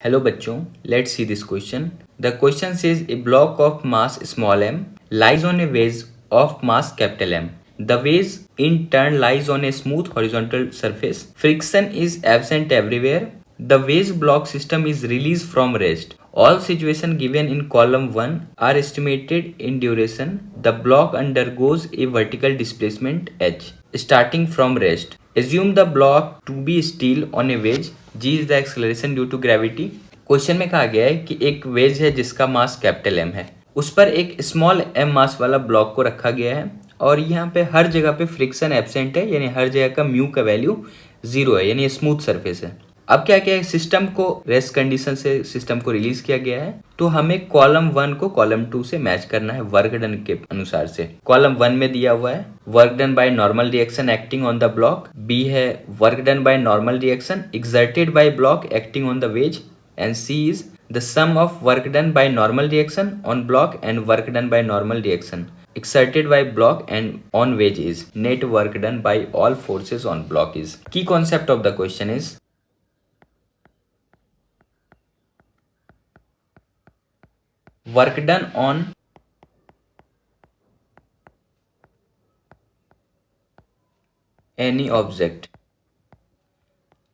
Hello बच्चों, let's see this question. The question says a block of mass small m lies on a wedge of mass capital M. The wedge in turn lies on a smooth horizontal surface. Friction is absent everywhere. The wedge block system is released from rest. All situations given in column 1 are estimated in duration. The block undergoes a vertical displacement h starting from rest. Assume the block to be still on a wedge. G is the acceleration due to gravity. Question में कहा गया है कि एक veg है जिसका mass capital M है, उस पर एक स्मॉल एम मास वाला ब्लॉक को रखा गया है और यहाँ पे हर जगह पे फ्रिक्शन एब्सेंट है, यानी हर जगह का म्यू का वैल्यू 0 है, यानी स्मूथ सरफेस है। अब क्या क्या है, सिस्टम को रेस्ट कंडीशन से सिस्टम को रिलीज किया गया है, तो हमें कॉलम 1 को कॉलम 2 से मैच करना है वर्क डन के अनुसार से। कॉलम 1 में दिया हुआ है work done by normal reaction acting on the block, B है work done by normal reaction exerted by block acting on the wedge, and C is the sum of work done by normal reaction on block and work done by normal reaction exerted by block and on wedge is net work done by all forces on block is. Key concept of the question is work done on any object.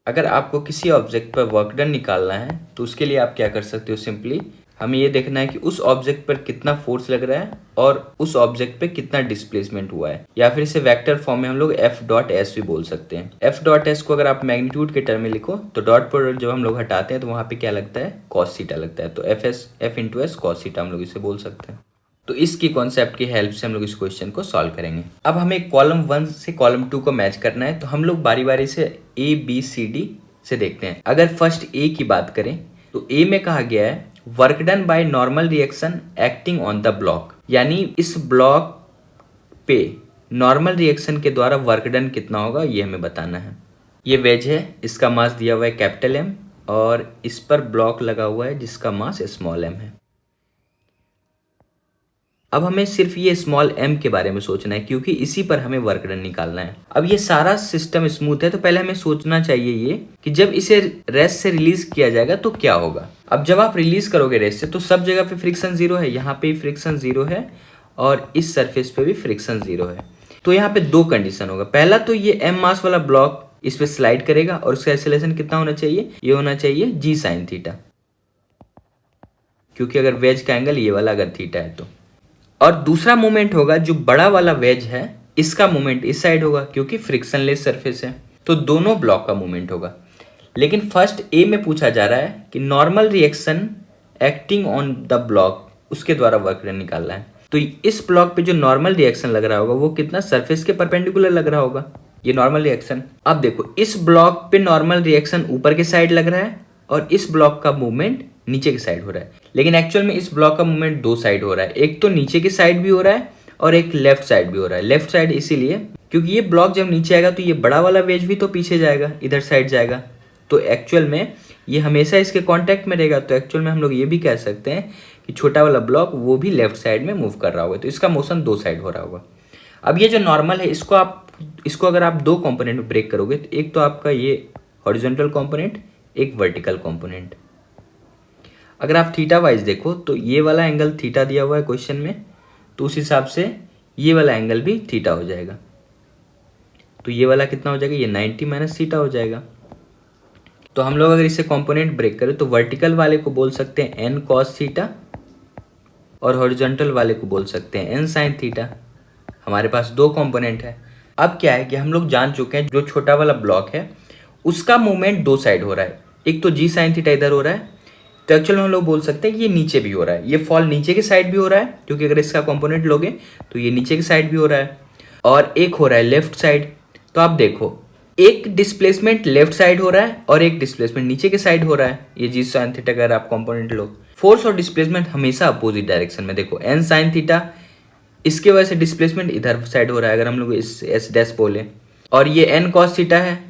अगर आपको किसी object पर work done निकालना है तो उसके लिए आप क्या कर सकते हो, सिंपली हमें ये देखना है कि उस ऑब्जेक्ट पर कितना फोर्स लग रहा है और उस ऑब्जेक्ट पे कितना डिस्प्लेसमेंट हुआ है, या फिर इसे वेक्टर फॉर्म में हम लोग एफ डॉट एस भी बोल सकते हैं। एफ डॉट एस को अगर आप मैग्नीट्यूड के टर्म में लिखो तो डॉट प्रोडक्ट जब हम लोग हटाते हैं तो वहाँ पे क्या लगता है, कॉस थीटा लगता है, तो F into S cos theta हम लोग इसे बोल सकते हैं। तो इसकी कॉन्सेप्ट की हेल्प से हम लोग इस क्वेश्चन को सॉल्व करेंगे। अब हमें कॉलम 1 से कॉलम 2 को मैच करना है, तो हम लोग बारी बारी से ए बी सी डी से देखते हैं। अगर फर्स्ट ए की बात करें तो ए में कहा गया है work done by normal reaction acting on the block, यानी इस ब्लॉक पे नॉर्मल रिएक्शन के द्वारा वर्क डन कितना होगा ये हमें बताना है। ये वेज है, इसका मास दिया हुआ है कैपिटल एम और इस पर ब्लॉक लगा हुआ है जिसका मास स्मॉल एम है। अब हमें सिर्फ ये स्मॉल एम के बारे में सोचना है क्योंकि इसी पर हमें वर्क डन निकालना है। अब ये सारा सिस्टम स्मूथ है तो पहले हमें सोचना चाहिए ये कि जब इसे रेस्ट से रिलीज किया जाएगा तो क्या होगा। अब जब आप रिलीज करोगे रेस्ट से तो सब जगह पे फ्रिक्शन 0 है, यहाँ पे फ्रिक्शन 0 है और इस सरफेस पे भी फ्रिक्शन 0 है। तो यहाँ पे दो कंडीशन होगा। पहला तो ये एम मास वाला ब्लॉक इस पे स्लाइड करेगा और उसका एक्सेलरेशन कितना होना चाहिए, ये होना चाहिए जी साइन थीटा, क्योंकि अगर वेज का एंगल ये वाला अगर थीटा है तो। और दूसरा मोमेंट होगा जो बड़ा वाला वेज है, इसका मोमेंट इस साइड होगा क्योंकि फ्रिक्शनलेस सरफेस है, तो दोनों ब्लॉक का मोमेंट होगा। लेकिन फर्स्ट ए में पूछा जा रहा है कि normal reaction acting on the block, उसके द्वारा वर्क डन निकालना है। तो इस ब्लॉक पे जो नॉर्मल रिएक्शन लग रहा होगा वो कितना, सरफेस के परपेंडिकुलर लग रहा होगा ये नॉर्मल रिएक्शन। अब देखो इस ब्लॉक पे नॉर्मल रिएक्शन ऊपर के साइड लग रहा है और इस ब्लॉक का मूवमेंट नीचे की साइड हो रहा है, लेकिन एक्चुअल में इस ब्लॉक का मूवमेंट दो साइड हो रहा है, एक तो नीचे की साइड भी हो रहा है और एक लेफ्ट साइड भी हो रहा है। लेफ्ट साइड इसीलिए क्योंकि ये ब्लॉक जब नीचे आएगा तो ये बड़ा वाला वेज भी तो पीछे जाएगा, इधर साइड जाएगा, तो एक्चुअल में ये हमेशा इसके कांटेक्ट में रहेगा। तो एक्चुअल में हम लोग ये भी कह सकते हैं कि छोटा वाला ब्लॉक वो भी लेफ्ट साइड में मूव कर रहा होगा, तो इसका मोशन दो साइड हो रहा होगा। अब ये जो नॉर्मल है इसको अगर आप दो कॉम्पोनेंट में ब्रेक करोगे तो एक तो आपका ये हॉरिजॉन्टल कॉम्पोनेंट, एक वर्टिकल कॉम्पोनेंट। अगर आप थीटा वाइज देखो तो ये वाला एंगल थीटा दिया हुआ है क्वेश्चन में, तो उस हिसाब से ये वाला एंगल भी थीटा हो जाएगा। तो ये वाला कितना हो जाएगा, ये 90 माइनस थीटा हो जाएगा। तो हम लोग अगर इसे कंपोनेंट ब्रेक करें तो वर्टिकल वाले को बोल सकते हैं एन कॉस थीटा और हॉरिजॉन्टल वाले को बोल सकते हैं एन साइन थीटा। हमारे पास दो कंपोनेंट है। अब क्या है कि हम लोग जान चुके हैं जो छोटा वाला ब्लॉक है उसका मूवमेंट दो साइड हो रहा है, एक तो जी साइन थीटा इधर हो रहा है, तो एक्चुअल में हम लोग बोल सकते हैं कि ये नीचे भी हो रहा है, ये फॉल नीचे की साइड भी हो रहा है क्योंकि अगर इसका कंपोनेंट लोगे तो ये नीचे की साइड भी हो रहा है और एक हो रहा है लेफ्ट साइड। तो आप देखो एक डिस्प्लेसमेंट लेफ्ट साइड हो रहा है और एक डिस्प्लेसमेंट नीचे की साइड हो रहा है, ये जी साइन थीटा अगर आप कंपोनेंट लो। फोर्स और डिस्प्लेसमेंट हमेशा अपोजिट डायरेक्शन में, देखो एन साइन थीटा इसके वजह से डिस्प्लेसमेंट इधर साइड हो रहा है अगर हम लोग इस एस डैश बोले, और ये एन कॉस थीटा है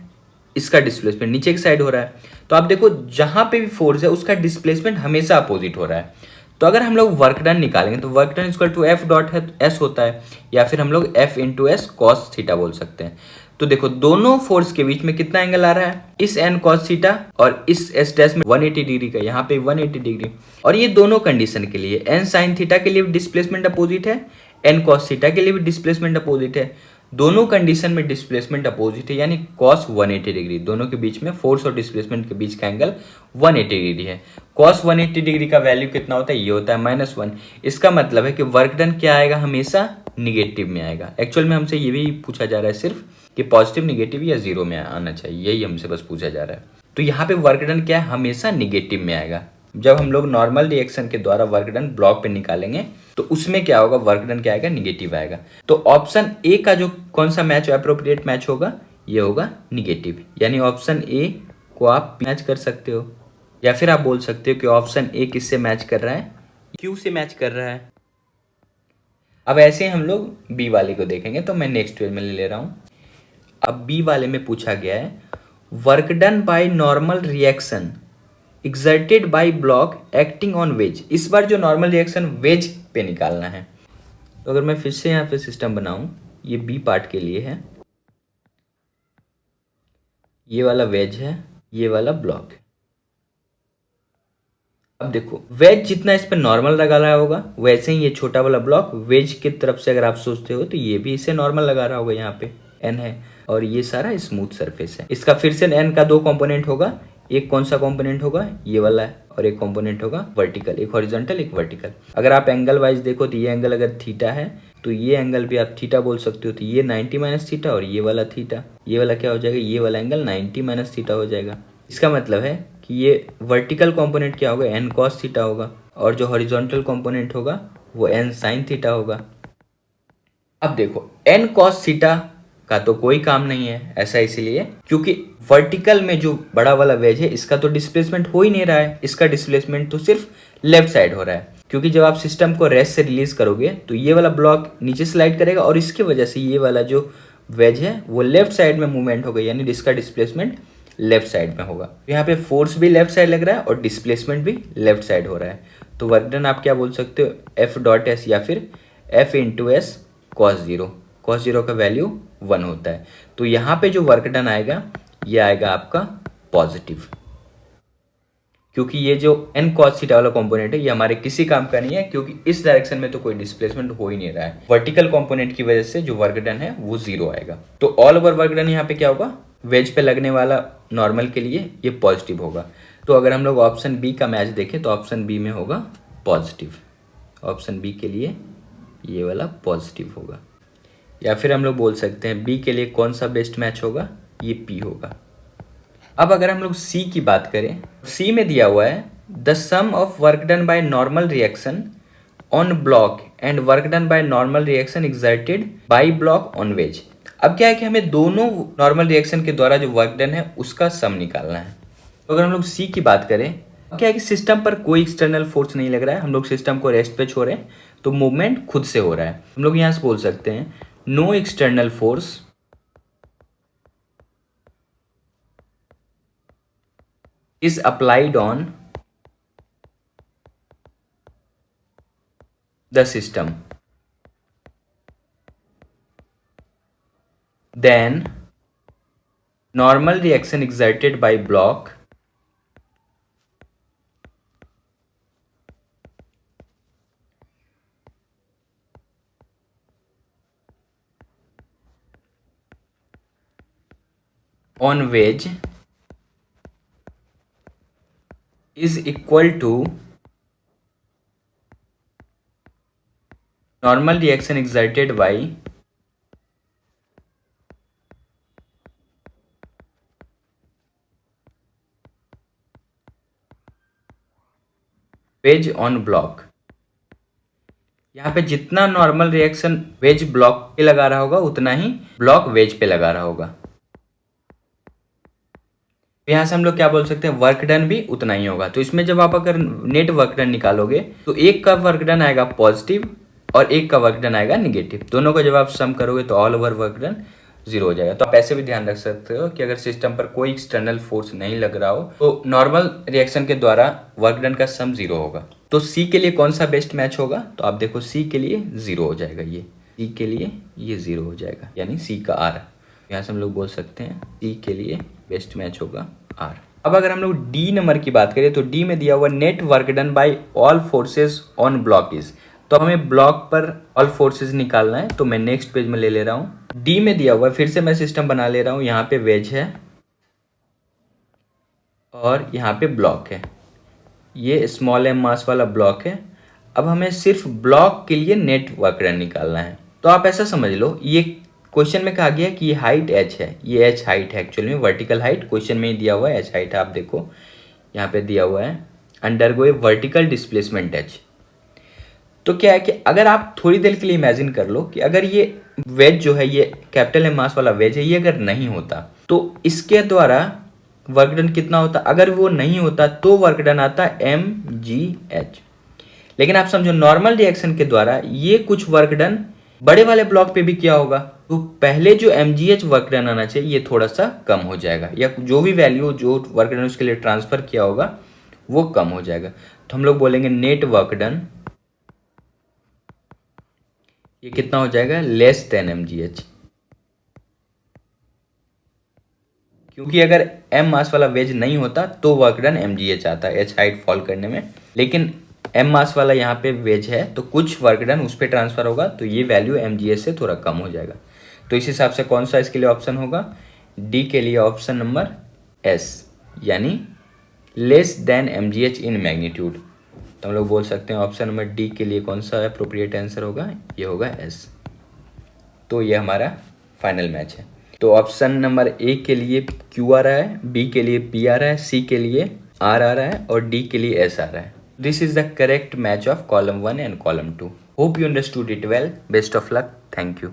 इसका डिस्प्लेसमेंट नीचे की साइड हो रहा है। तो आप देखो जहां पे भी फोर्स है उसका डिस्प्लेसमेंट हमेशा अपोजिट हो रहा है। तो अगर हम लोग वर्क डन निकालेंगे तो work done equal to F dot S होता है, या फिर हम लोग F into S cos theta बोल सकते हैं। तो देखो दोनों फोर्स के बीच में कितना एंगल आ रहा है, इस एन कॉस थीटा और इस एस डैश में 180 डिग्री का, यहाँ पे 180 डिग्री। और ये दोनों कंडीशन के लिए एन साइन थीटा के लिए भी डिस्प्लेसमेंट अपोजिट है, एन कॉस थीटा के लिए भी डिस्प्लेसमेंट अपोजिट है। दोनों कंडीशन में डिस्प्लेसमेंट अपोजिट है, यानी कॉस 180 डिग्री। दोनों के बीच में फोर्स और डिस्प्लेसमेंट के बीच का एंगल 180 डिग्री है। कॉस 180 डिग्री का वैल्यू कितना होता है, ये होता है -1। इसका मतलब है कि वर्क डन क्या आएगा, हमेशा निगेटिव में आएगा। एक्चुअल में हमसे ये भी पूछा जा रहा है सिर्फ कि पॉजिटिव, निगेटिव या जीरो में आना चाहिए, यही हमसे बस पूछा जा रहा है। तो यहाँ पे वर्क डन क्या है, हमेशा निगेटिव में आएगा। जब हम लोग नॉर्मल रिएक्शन के द्वारा वर्क डन ब्लॉक पे निकालेंगे तो उसमें क्या होगा, वर्क डन क्या आएगा, निगेटिव आएगा। तो ऑप्शन ए का जो कौन सा मैच अप्रोप्रिएट मैच होगा, ये होगा निगेटिव। यानी ऑप्शन ए को आप मैच कर सकते हो, या फिर आप बोल सकते हो कि ऑप्शन ए किससे मैच कर रहा है, क्यू से मैच कर रहा है। अब ऐसे हम लोग बी वाले को देखेंगे, तो मैं नेक्स्ट पेज में ले रहा हूँ। अब बी वाले में पूछा गया है work done by normal reaction exerted by block acting on wedge. इस बार जो नॉर्मल रिएक्शन वेज पे निकालना है। तो अगर मैं फिर से यहाँ पे सिस्टम बनाऊं, ये बी पार्ट के लिए है, ये वाला वेज है, ये वाला ब्लॉक है। अब देखो वेज जितना इस पे नॉर्मल लगा रहा होगा, वैसे ही ये छोटा वाला ब्लॉक वेज की तरफ से अगर आप सोचते हो तो ये भी इसे नॉर्मल लगा रहा होगा। यहाँ पे एन है और ये सारा स्मूथ सरफेस है। इसका फिर से एन का दो कंपोनेंट होगा, एक कौन सा कंपोनेंट होगा, ये वाला है, और एक कंपोनेंट होगा वर्टिकल, एक हॉरिजॉन्टल एक वर्टिकल। अगर आप एंगल वाइज देखो तो ये एंगल अगर थीटा है तो ये एंगल भी आप थीटा बोल सकते हो। तो ये 90 माइनस थीटा और ये वाला थीटा, ये वाला क्या हो जाएगा, ये वाला एंगल 90 माइनस थीटा हो जाएगा। इसका मतलब है कि ये वर्टिकल कंपोनेंट क्या होगा, एन कॉस थीटा होगा, और जो हॉरिजॉन्टल कंपोनेंट होगा वो एन साइन थीटा होगा। अब देखो एन कॉस थीटा का तो कोई काम नहीं है, ऐसा इसलिए क्योंकि वर्टिकल में जो बड़ा वाला वेज है इसका तो डिस्प्लेसमेंट हो ही नहीं रहा है, इसका डिस्प्लेसमेंट तो सिर्फ लेफ्ट साइड हो रहा है। क्योंकि जब आप सिस्टम को रेस्ट से रिलीज करोगे तो ये वाला ब्लॉक नीचे स्लाइड करेगा और इसकी वजह से ये वाला जो वेज है वो लेफ्ट साइड में मूवमेंट होगा, यानी इसका डिस्प्लेसमेंट लेफ्ट साइड में होगा। यहाँ पे फोर्स भी लेफ्ट साइड लग रहा है और डिस्प्लेसमेंट भी लेफ्ट साइड हो रहा है। तो वर्क डन आप क्या बोल सकते हो, एफ डॉट एस या फिर F into S cos zero. Cos zero का वैल्यू 1 होता है। तो यहाँ पे जो वर्क डन आएगा ये आएगा आपका पॉजिटिव, क्योंकि ये जो एन कॉस थीटा वाला कंपोनेंट है ये हमारे किसी काम का नहीं है, क्योंकि इस डायरेक्शन में तो कोई डिस्प्लेसमेंट हो ही नहीं रहा है। वर्टिकल कंपोनेंट की वजह से जो वर्क डन है वो 0 आएगा। तो ऑल ओवर वर्क डन यहाँ पे क्या होगा, वेज पे लगने वाला नॉर्मल के लिए ये पॉजिटिव होगा। तो अगर हम लोग ऑप्शन बी का मैच देखें तो ऑप्शन बी में होगा पॉजिटिव। ऑप्शन बी के लिए ये वाला पॉजिटिव होगा। या फिर हम लोग बोल सकते हैं बी के लिए कौन सा बेस्ट मैच होगा, ये पी होगा। अब अगर हम लोग सी की बात करें, सी में दिया हुआ है the sum of work done by normal reaction on block and work done by normal reaction exerted by block on wedge. अब क्या है कि हमें दोनों नॉर्मल रिएक्शन के द्वारा जो वर्क डन है उसका सम निकालना है। तो अगर हम लोग सी की बात करें, क्या है कि सिस्टम पर कोई एक्सटर्नल फोर्स नहीं लग रहा है, हम लोग सिस्टम को रेस्ट पे छोड़ रहे हैं, तो मूवमेंट खुद से हो रहा है। हम लोग यहाँ से बोल सकते हैं no external force is applied on the system, then normal reaction exerted by block on wedge is equal to normal reaction exerted by wedge on block. यहाँ पे जितना नॉर्मल रिएक्शन वेज ब्लॉक पे लगा रहा होगा उतना ही ब्लॉक वेज पे लगा रहा होगा। यहाँ से हम लोग क्या बोल सकते हैं, वर्क डन भी उतना ही होगा। तो इसमें जब आप अगर नेट वर्क डन निकालोगे तो एक का वर्क डन आएगा पॉजिटिव और एक का वर्क डन आएगा निगेटिव। दोनों का जब आप सम करोगे तो ऑल ओवर वर्क डन 0 हो जाएगा। तो आप ऐसे भी ध्यान रख सकते हो कि अगर सिस्टम पर कोई एक्सटर्नल फोर्स नहीं लग रहा हो तो नॉर्मल रिएक्शन के द्वारा वर्क डन का सम 0 होगा। तो सी के लिए कौन सा बेस्ट मैच होगा, तो आप देखो सी के लिए 0 हो जाएगा, ये सी के लिए ये 0 हो जाएगा, यानी सी का आर। यहाँ से हम लोग बोल सकते हैं सी के लिए बेस्ट मैच होगा आर। अब अगर हम लोग डी नंबर की बात करें तो डी में दिया हुआ net work done bye all forces on block is, तो हमें ब्लॉक पर ऑल फोर्सेस निकालना है, तो मैं नेक्स्ट पेज में ले ले रहा हूँ। डी में दिया हुआ फिर से मैं सिस्टम बना ले रहा हूँ, यहाँ पे वेज है और यहाँ पे ब्लॉक है, ये स्मॉल एम मास वाला ब्लॉक है। अब हमें सिर्फ ब्लॉक के लिए नेट वर्क डन निकालना है। तो आप ऐसा समझ लो, ये क्वेश्चन में कहा गया कि ये हाइट h है, ये h हाइट है, एक्चुअली में वर्टिकल हाइट क्वेश्चन में ही दिया हुआ है, h हाइट है। आप देखो यहाँ पे दिया हुआ है अंडरगो ए वर्टिकल डिस्प्लेसमेंट h। तो क्या है कि अगर आप थोड़ी देर के लिए इमेजिन कर लो कि अगर ये वेज जो है, ये कैपिटल एम मास वाला वेज है, ये अगर नहीं होता तो इसके द्वारा वर्क डन कितना होता, अगर वो नहीं होता तो वर्क डन आता mgh। लेकिन आप समझो नॉर्मल रिएक्शन के द्वारा ये कुछ वर्क डन बड़े वाले ब्लॉक पे भी किया होगा, तो पहले जो mgh वर्क डन आना चाहिए ये थोड़ा सा कम हो जाएगा, या जो भी वैल्यू जो वर्क डन उसके लिए ट्रांसफर किया होगा वो कम हो जाएगा। तो हम लोग बोलेंगे नेट वर्क डन ये कितना हो जाएगा, लेस देन mgh। क्योंकि अगर m मास वाला वेज नहीं होता तो वर्क डन mgh आता है h हाइट फॉल करने में, लेकिन m मास वाला यहाँ पे वेज है तो कुछ वर्क डन उस पर ट्रांसफर होगा, तो ये वैल्यू mgh से थोड़ा कम हो जाएगा। तो इस हिसाब से कौन सा इसके लिए ऑप्शन होगा, डी के लिए ऑप्शन नंबर एस, यानी less than mgh in magnitude. तो हम लोग बोल सकते हैं ऑप्शन नंबर डी के लिए कौन सा अप्रोप्रिएट आंसर होगा, ये होगा एस। तो ये हमारा फाइनल मैच है। तो ऑप्शन नंबर ए के लिए क्यू आ रहा है, बी के लिए पी आ रहा है, सी के लिए आर आ रहा है और डी के लिए एस आ रहा है। This is the correct match of column 1 and column 2। Hope you understood it well. Best of luck. Thank you.